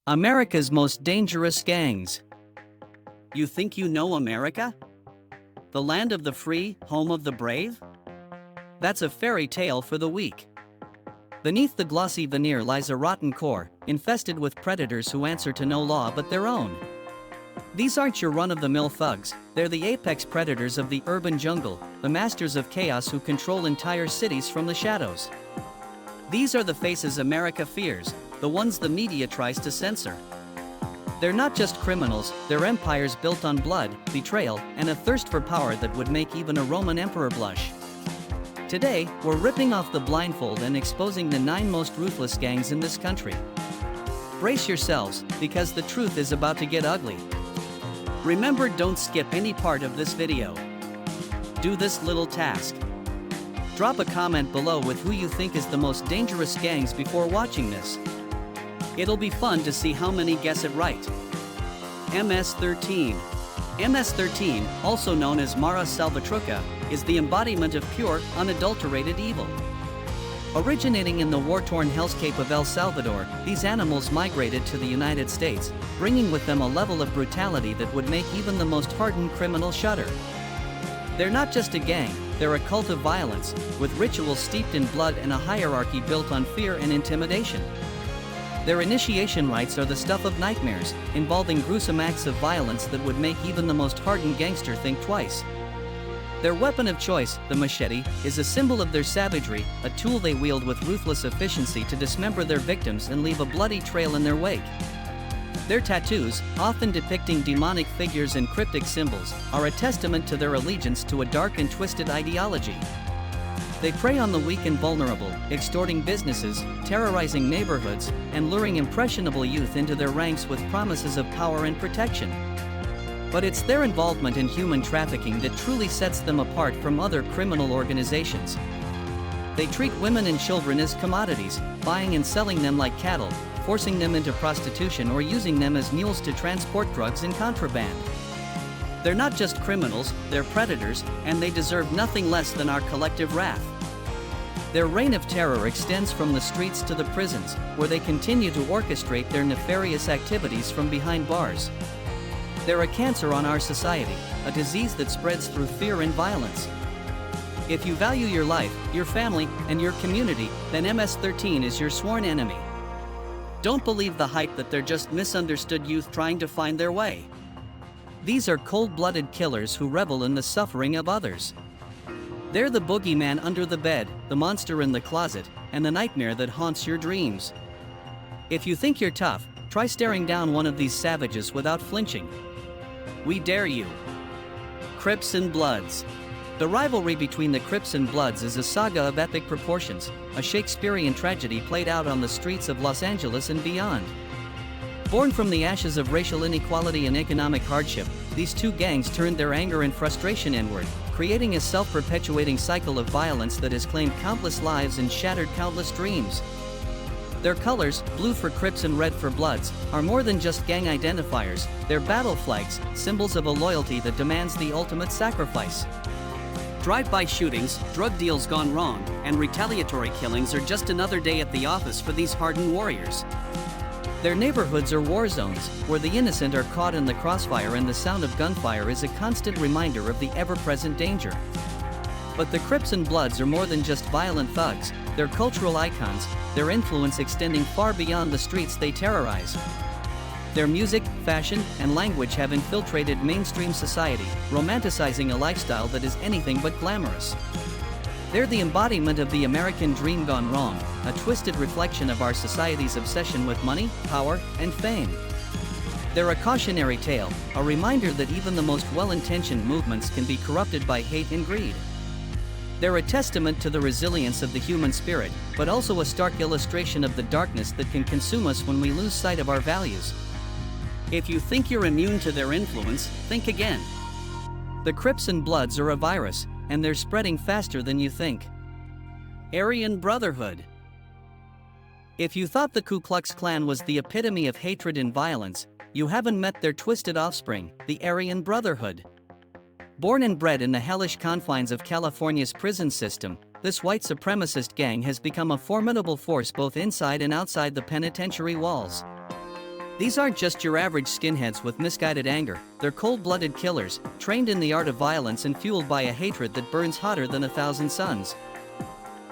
America's most dangerous gangs. You think you know America? The land of the free, home of the brave? That's a fairy tale for the weak. Beneath the glossy veneer lies a rotten core, infested with predators who answer to no law but their own. These aren't your run-of-the-mill thugs, they're the apex predators of the urban jungle, the masters of chaos who control entire cities from the shadows. These are the faces America fears, the ones the media tries to censor. They're not just criminals, they're empires built on blood, betrayal, and a thirst for power that would make even a Roman emperor blush. Today, we're ripping off the blindfold and exposing the 9 most ruthless gangs in this country. Brace yourselves, because the truth is about to get ugly. Remember, don't skip any part of this video. Do this little task. Drop a comment below with who you think is the most dangerous gangs before watching this. It'll be fun to see how many guess it right. MS-13. MS-13, also known as Mara Salvatrucha, is the embodiment of pure, unadulterated evil. Originating in the war-torn hellscape of El Salvador, these animals migrated to the United States, bringing with them a level of brutality that would make even the most hardened criminal shudder. They're not just a gang, they're a cult of violence, with rituals steeped in blood and a hierarchy built on fear and intimidation. Their initiation rites are the stuff of nightmares, involving gruesome acts of violence that would make even the most hardened gangster think twice. Their weapon of choice, the machete, is a symbol of their savagery, a tool they wield with ruthless efficiency to dismember their victims and leave a bloody trail in their wake. Their tattoos, often depicting demonic figures and cryptic symbols, are a testament to their allegiance to a dark and twisted ideology. They prey on the weak and vulnerable, extorting businesses, terrorizing neighborhoods, and luring impressionable youth into their ranks with promises of power and protection. But it's their involvement in human trafficking that truly sets them apart from other criminal organizations. They treat women and children as commodities, buying and selling them like cattle, forcing them into prostitution or using them as mules to transport drugs and contraband. They're not just criminals, they're predators, and they deserve nothing less than our collective wrath. Their reign of terror extends from the streets to the prisons, where they continue to orchestrate their nefarious activities from behind bars. They're a cancer on our society, a disease that spreads through fear and violence. If you value your life, your family, and your community, then MS-13 is your sworn enemy. Don't believe the hype that they're just misunderstood youth trying to find their way. These are cold-blooded killers who revel in the suffering of others. They're the boogeyman under the bed, the monster in the closet, and the nightmare that haunts your dreams. If you think you're tough, try staring down one of these savages without flinching. We dare you. Crips and Bloods. The rivalry between the Crips and Bloods is a saga of epic proportions, a Shakespearean tragedy played out on the streets of Los Angeles and beyond. Born from the ashes of racial inequality and economic hardship, these two gangs turned their anger and frustration inward, creating a self-perpetuating cycle of violence that has claimed countless lives and shattered countless dreams. Their colors, blue for Crips and red for Bloods, are more than just gang identifiers, they're battle flags, symbols of a loyalty that demands the ultimate sacrifice. Drive-by shootings, drug deals gone wrong, and retaliatory killings are just another day at the office for these hardened warriors. Their neighborhoods are war zones, where the innocent are caught in the crossfire and the sound of gunfire is a constant reminder of the ever-present danger. But the Crips and Bloods are more than just violent thugs, they're cultural icons, their influence extending far beyond the streets they terrorize. Their music, fashion, and language have infiltrated mainstream society, romanticizing a lifestyle that is anything but glamorous. They're the embodiment of the American dream gone wrong, a twisted reflection of our society's obsession with money, power, and fame. They're a cautionary tale, a reminder that even the most well-intentioned movements can be corrupted by hate and greed. They're a testament to the resilience of the human spirit, but also a stark illustration of the darkness that can consume us when we lose sight of our values. If you think you're immune to their influence, think again. The Crips and Bloods are a virus, and they're spreading faster than you think. Aryan Brotherhood. If you thought the Ku Klux Klan was the epitome of hatred and violence, you haven't met their twisted offspring, the Aryan Brotherhood. Born and bred in the hellish confines of California's prison system, this white supremacist gang has become a formidable force both inside and outside the penitentiary walls. These aren't just your average skinheads with misguided anger, they're cold-blooded killers, trained in the art of violence and fueled by a hatred that burns hotter than 1,000 suns.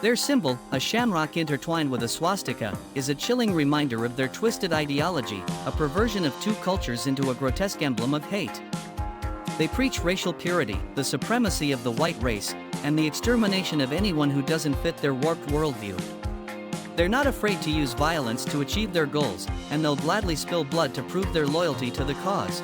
Their symbol, a shamrock intertwined with a swastika, is a chilling reminder of their twisted ideology, a perversion of two cultures into a grotesque emblem of hate. They preach racial purity, the supremacy of the white race, and the extermination of anyone who doesn't fit their warped worldview. They're not afraid to use violence to achieve their goals, and they'll gladly spill blood to prove their loyalty to the cause.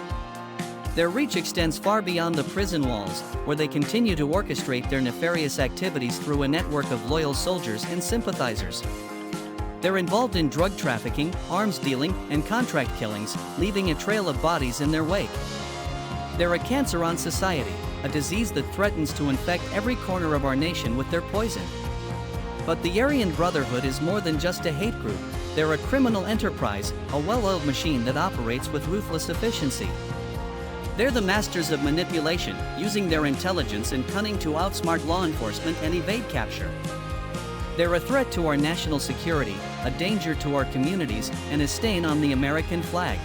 Their reach extends far beyond the prison walls, where they continue to orchestrate their nefarious activities through a network of loyal soldiers and sympathizers. They're involved in drug trafficking, arms dealing, and contract killings, leaving a trail of bodies in their wake. They're a cancer on society, a disease that threatens to infect every corner of our nation with their poison. But the Aryan Brotherhood is more than just a hate group. They're a criminal enterprise, a well-oiled machine that operates with ruthless efficiency. They're the masters of manipulation, using their intelligence and cunning to outsmart law enforcement and evade capture. They're a threat to our national security, a danger to our communities, and a stain on the American flag.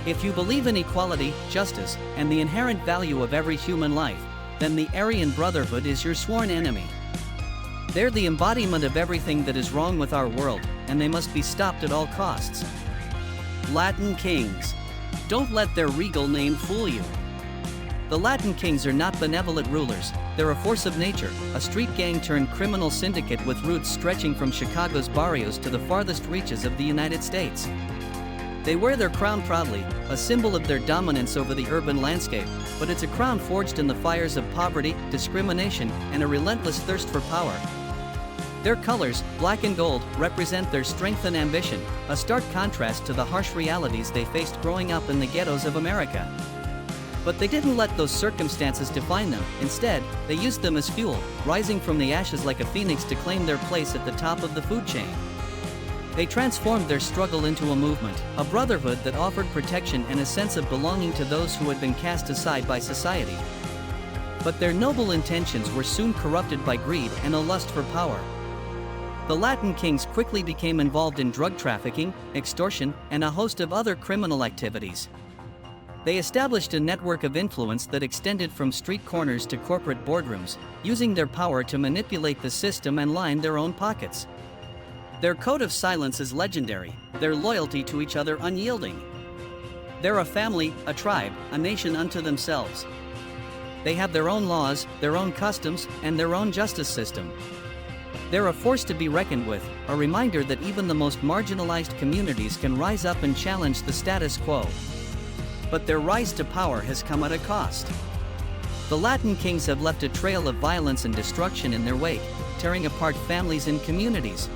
If you believe in equality, justice, and the inherent value of every human life, then the Aryan Brotherhood is your sworn enemy. They're the embodiment of everything that is wrong with our world, and they must be stopped at all costs. Latin Kings. Don't let their regal name fool you. The Latin Kings are not benevolent rulers, they're a force of nature, a street gang turned criminal syndicate with roots stretching from Chicago's barrios to the farthest reaches of the United States. They wear their crown proudly, a symbol of their dominance over the urban landscape, but it's a crown forged in the fires of poverty, discrimination, and a relentless thirst for power. Their colors, black and gold, represent their strength and ambition, a stark contrast to the harsh realities they faced growing up in the ghettos of America. But they didn't let those circumstances define them. Instead, they used them as fuel, rising from the ashes like a phoenix to claim their place at the top of the food chain. They transformed their struggle into a movement, a brotherhood that offered protection and a sense of belonging to those who had been cast aside by society. But their noble intentions were soon corrupted by greed and a lust for power. The Latin Kings quickly became involved in drug trafficking, extortion, and a host of other criminal activities. They established a network of influence that extended from street corners to corporate boardrooms, using their power to manipulate the system and line their own pockets. Their code of silence is legendary, their loyalty to each other unyielding. They're a family, a tribe, a nation unto themselves. They have their own laws, their own customs, and their own justice system. They're a force to be reckoned with, a reminder that even the most marginalized communities can rise up and challenge the status quo. But their rise to power has come at a cost. The Latin Kings have left a trail of violence and destruction in their wake, tearing apart families and communities.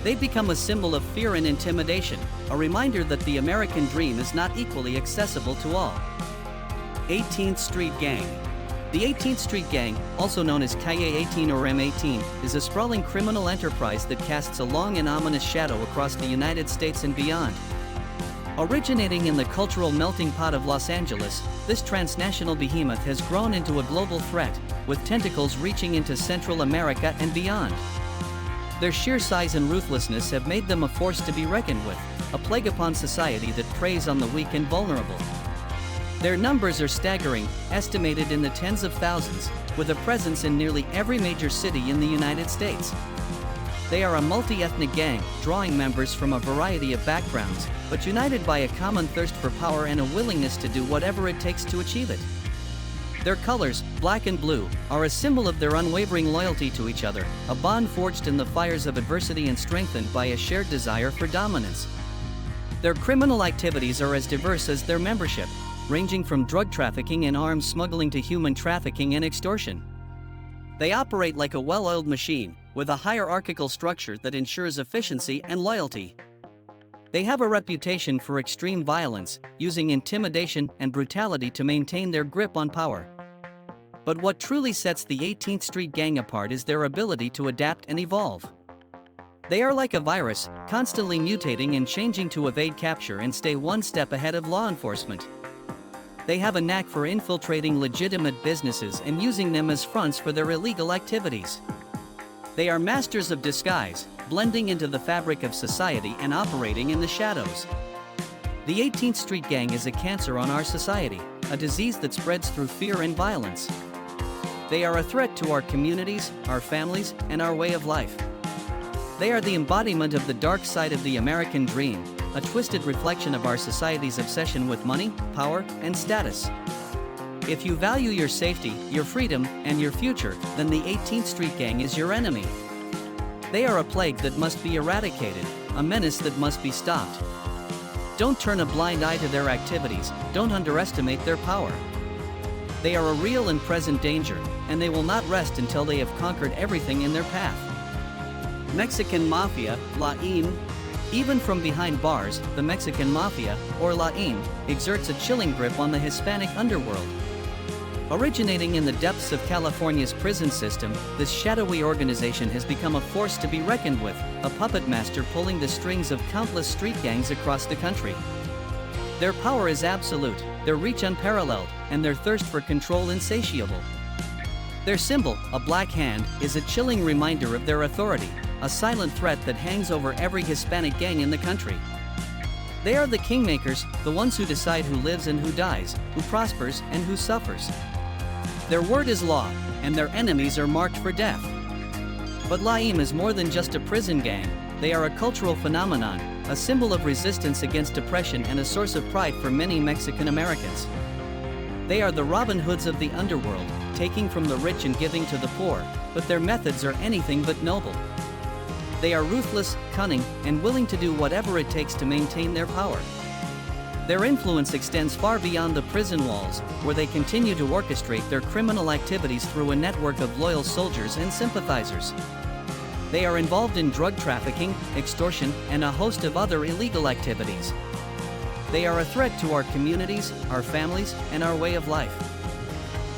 They've become a symbol of fear and intimidation, a reminder that the American dream is not equally accessible to all. 18th Street Gang. The 18th Street Gang, also known as Calle 18 or M18, is a sprawling criminal enterprise that casts a long and ominous shadow across the United States and beyond. Originating in the cultural melting pot of Los Angeles, this transnational behemoth has grown into a global threat, with tentacles reaching into Central America and beyond. Their sheer size and ruthlessness have made them a force to be reckoned with, a plague upon society that preys on the weak and vulnerable. Their numbers are staggering, estimated in the tens of thousands, with a presence in nearly every major city in the United States. They are a multi-ethnic gang, drawing members from a variety of backgrounds, but united by a common thirst for power and a willingness to do whatever it takes to achieve it. Their colors, black and blue, are a symbol of their unwavering loyalty to each other, a bond forged in the fires of adversity and strengthened by a shared desire for dominance. Their criminal activities are as diverse as their membership, ranging from drug trafficking and arms smuggling to human trafficking and extortion. They operate like a well-oiled machine, with a hierarchical structure that ensures efficiency and loyalty. They have a reputation for extreme violence, using intimidation and brutality to maintain their grip on power. But what truly sets the 18th Street Gang apart is their ability to adapt and evolve. They are like a virus, constantly mutating and changing to evade capture and stay one step ahead of law enforcement. They have a knack for infiltrating legitimate businesses and using them as fronts for their illegal activities. They are masters of disguise, blending into the fabric of society and operating in the shadows. The 18th Street Gang is a cancer on our society, a disease that spreads through fear and violence. They are a threat to our communities, our families, and our way of life. They are the embodiment of the dark side of the American dream, a twisted reflection of our society's obsession with money, power, and status. If you value your safety, your freedom, and your future, then the 18th Street Gang is your enemy. They are a plague that must be eradicated, a menace that must be stopped. Don't turn a blind eye to their activities, don't underestimate their power. They are a real and present danger, and they will not rest until they have conquered everything in their path. Mexican Mafia, LAIM. Even from behind bars, the Mexican Mafia, or LAIM, exerts a chilling grip on the Hispanic underworld. Originating in the depths of California's prison system, this shadowy organization has become a force to be reckoned with, a puppet master pulling the strings of countless street gangs across the country. Their power is absolute, their reach unparalleled, and their thirst for control insatiable. Their symbol, a black hand, is a chilling reminder of their authority, a silent threat that hangs over every Hispanic gang in the country. They are the kingmakers, the ones who decide who lives and who dies, who prospers and who suffers. Their word is law, and their enemies are marked for death. But LAIM is more than just a prison gang. They are a cultural phenomenon, a symbol of resistance against oppression and a source of pride for many Mexican Americans. They are the Robin Hoods of the underworld, taking from the rich and giving to the poor, but their methods are anything but noble. They are ruthless, cunning, and willing to do whatever it takes to maintain their power. Their influence extends far beyond the prison walls, where they continue to orchestrate their criminal activities through a network of loyal soldiers and sympathizers. They are involved in drug trafficking, extortion, and a host of other illegal activities. They are a threat to our communities, our families, and our way of life.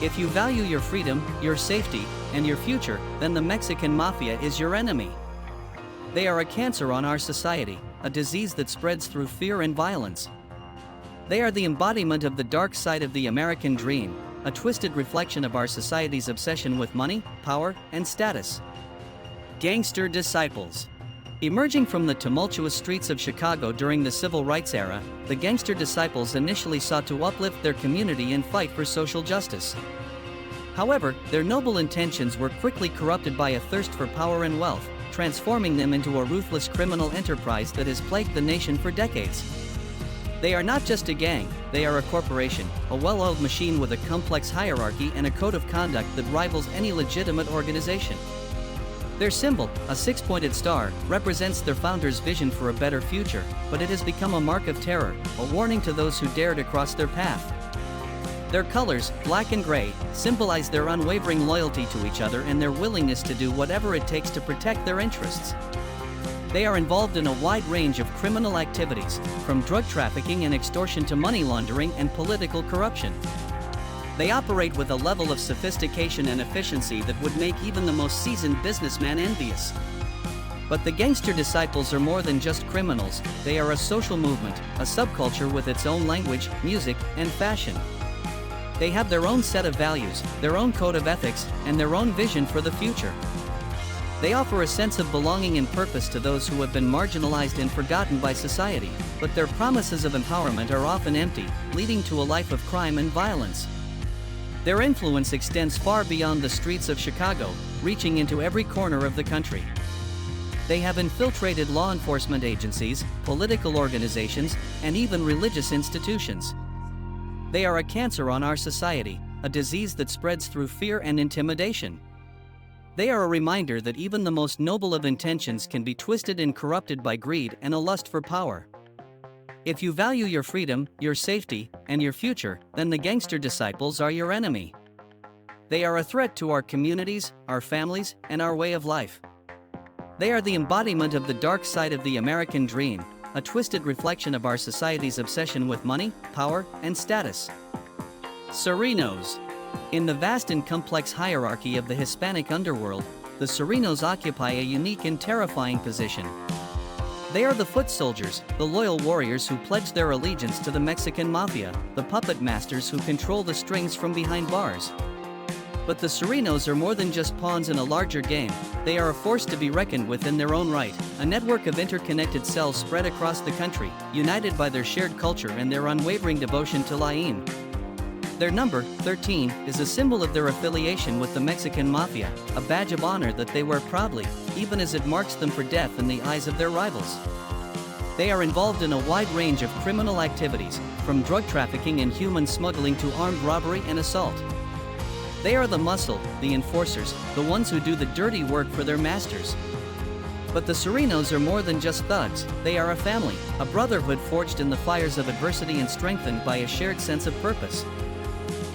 If you value your freedom, your safety, and your future, then the Mexican Mafia is your enemy. They are a cancer on our society, a disease that spreads through fear and violence. They are the embodiment of the dark side of the American dream, a twisted reflection of our society's obsession with money, power, and status. Gangster Disciples. Emerging from the tumultuous streets of Chicago during the Civil Rights era, the Gangster Disciples initially sought to uplift their community and fight for social justice. However, their noble intentions were quickly corrupted by a thirst for power and wealth, transforming them into a ruthless criminal enterprise that has plagued the nation for decades. They are not just a gang, they are a corporation, a well-oiled machine with a complex hierarchy and a code of conduct that rivals any legitimate organization. Their symbol, a six-pointed star, represents their founders' vision for a better future, but it has become a mark of terror, a warning to those who dare to cross their path. Their colors, black and gray, symbolize their unwavering loyalty to each other and their willingness to do whatever it takes to protect their interests. They are involved in a wide range of criminal activities, from drug trafficking and extortion to money laundering and political corruption. They operate with a level of sophistication and efficiency that would make even the most seasoned businessman envious. But the Gangster Disciples are more than just criminals, they are a social movement, a subculture with its own language, music, and fashion. They have their own set of values, their own code of ethics, and their own vision for the future. They offer a sense of belonging and purpose to those who have been marginalized and forgotten by society, but their promises of empowerment are often empty, leading to a life of crime and violence. Their influence extends far beyond the streets of Chicago, reaching into every corner of the country. They have infiltrated law enforcement agencies, political organizations, and even religious institutions. They are a cancer on our society, a disease that spreads through fear and intimidation. They are a reminder that even the most noble of intentions can be twisted and corrupted by greed and a lust for power. If you value your freedom, your safety, and your future, then the Gangster Disciples are your enemy. They are a threat to our communities, our families, and our way of life. They are the embodiment of the dark side of the American dream, a twisted reflection of our society's obsession with money, power, and status. Sureños. In the vast and complex hierarchy of the Hispanic underworld, the Sureños occupy a unique and terrifying position. They are the foot soldiers, the loyal warriors who pledge their allegiance to the Mexican Mafia, the puppet masters who control the strings from behind bars. But the Sureños are more than just pawns in a larger game. They are a force to be reckoned with in their own right, a network of interconnected cells spread across the country, united by their shared culture and their unwavering devotion to Laim. Their number, 13, is a symbol of their affiliation with the Mexican Mafia, a badge of honor that they wear proudly, even as it marks them for death in the eyes of their rivals. They are involved in a wide range of criminal activities, from drug trafficking and human smuggling to armed robbery and assault. They are the muscle, the enforcers, the ones who do the dirty work for their masters. But the Sureños are more than just thugs. They are a family, a brotherhood forged in the fires of adversity and strengthened by a shared sense of purpose.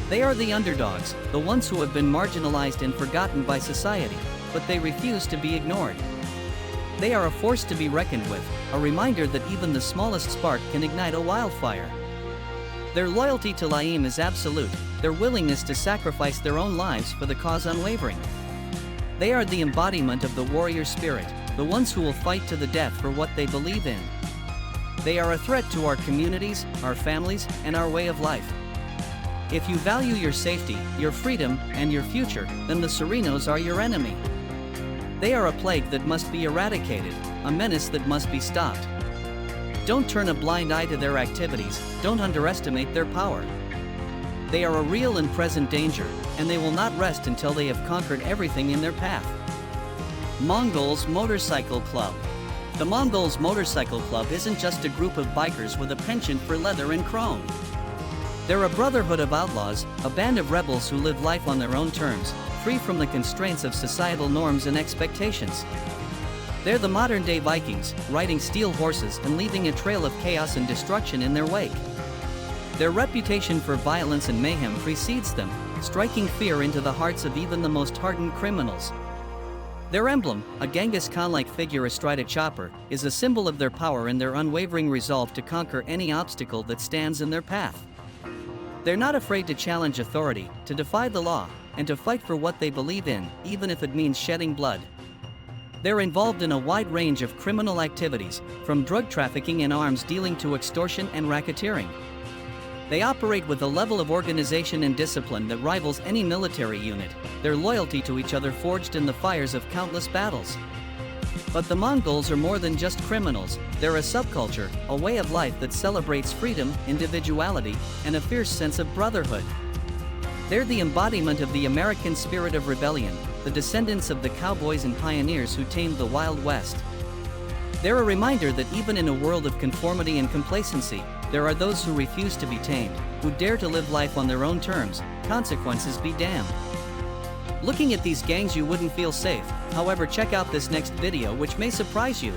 They are the underdogs, the ones who have been marginalized and forgotten by society, but they refuse to be ignored. They are a force to be reckoned with, a reminder that even the smallest spark can ignite a wildfire. Their loyalty to Laim is absolute, their willingness to sacrifice their own lives for the cause unwavering. They are the embodiment of the warrior spirit, the ones who will fight to the death for what they believe in. They are a threat to our communities, our families, and our way of life. If you value your safety, your freedom, and your future, then the Sureños are your enemy. They are a plague that must be eradicated, a menace that must be stopped. Don't turn a blind eye to their activities, don't underestimate their power. They are a real and present danger, and they will not rest until they have conquered everything in their path. Mongols Motorcycle Club. The Mongols Motorcycle Club isn't just a group of bikers with a penchant for leather and chrome. They're a brotherhood of outlaws, a band of rebels who live life on their own terms, free from the constraints of societal norms and expectations. They're the modern-day Vikings, riding steel horses and leaving a trail of chaos and destruction in their wake. Their reputation for violence and mayhem precedes them, striking fear into the hearts of even the most hardened criminals. Their emblem, a Genghis Khan-like figure astride a chopper, is a symbol of their power and their unwavering resolve to conquer any obstacle that stands in their path. They're not afraid to challenge authority, to defy the law, and to fight for what they believe in, even if it means shedding blood. They're involved in a wide range of criminal activities, from drug trafficking and arms dealing to extortion and racketeering. They operate with a level of organization and discipline that rivals any military unit, their loyalty to each other forged in the fires of countless battles. But the Mongols are more than just criminals, they're a subculture, a way of life that celebrates freedom, individuality, and a fierce sense of brotherhood. They're the embodiment of the American spirit of rebellion, the descendants of the cowboys and pioneers who tamed the Wild West. They're a reminder that even in a world of conformity and complacency, there are those who refuse to be tamed, who dare to live life on their own terms, consequences be damned. Looking at these gangs you wouldn't feel safe, however check out this next video which may surprise you.